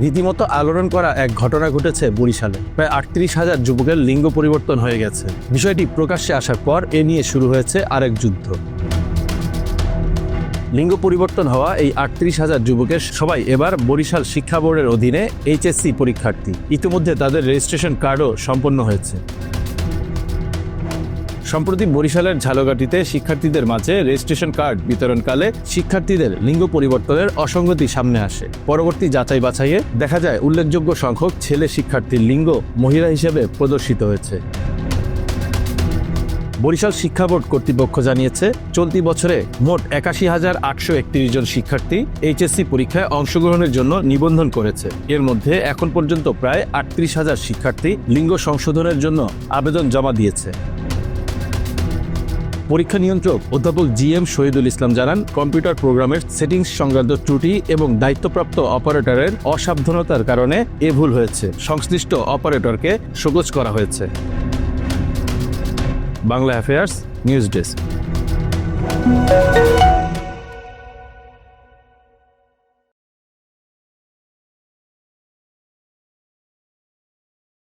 রীতিমতো আলোড়ন করা এক ঘটনা ঘটেছে বরিশালে। প্রায় ৩৮,০০০ যুবকের লিঙ্গ পরিবর্তন হয়ে গেছে। বিষয়টি প্রকাশ্যে আসার পর এ নিয়ে শুরু হয়েছে আরেক যুদ্ধ। লিঙ্গ পরিবর্তন হওয়া এই ৩৮,০০০ যুবকের সবাই এবার বরিশাল শিক্ষা বোর্ডের অধীনে এইচএসসি পরীক্ষার্থী। ইতিমধ্যে তাদের রেজিস্ট্রেশন কার্ডও সম্পন্ন হয়েছে। সম্প্রতি বরিশালের ঝালকাঠিতে শিক্ষার্থীদের মাঝে রেজিস্ট্রেশন কার্ড বিতরণকালে শিক্ষার্থীদের লিঙ্গ পরিবর্তনের অসঙ্গতি সামনে আসে। পরবর্তী যাচাই বাছাইয়ে দেখা যায় উল্লেখযোগ্য সংখ্যক ছেলে শিক্ষার্থীর লিঙ্গ মহিলা হিসেবে প্রদর্শিত হয়েছে। বরিশাল শিক্ষা বোর্ড কর্তৃপক্ষ জানিয়েছে, চলতি বছরে মোট ৮১,৮৩১ জন শিক্ষার্থী এইচএসসি পরীক্ষায় অংশগ্রহণের জন্য নিবন্ধন করেছে। এর মধ্যে এখন পর্যন্ত প্রায় ৩৮,০০০ শিক্ষার্থী লিঙ্গ সংশোধনের জন্য আবেদন জমা দিয়েছে। পরীক্ষা নিয়ন্ত্রক অধ্যাপক জিএম শহীদুল ইসলাম জানান, কম্পিউটার প্রোগ্রামের সেটিংস সংক্রান্ত ত্রুটি এবং দায়িত্বপ্রাপ্ত অপারেটরের অসাবধানতার কারণে এ ভুল হয়েছে। সংশ্লিষ্ট অপারেটরকে শোকজ করা হয়েছে। Bangla affairs news desk.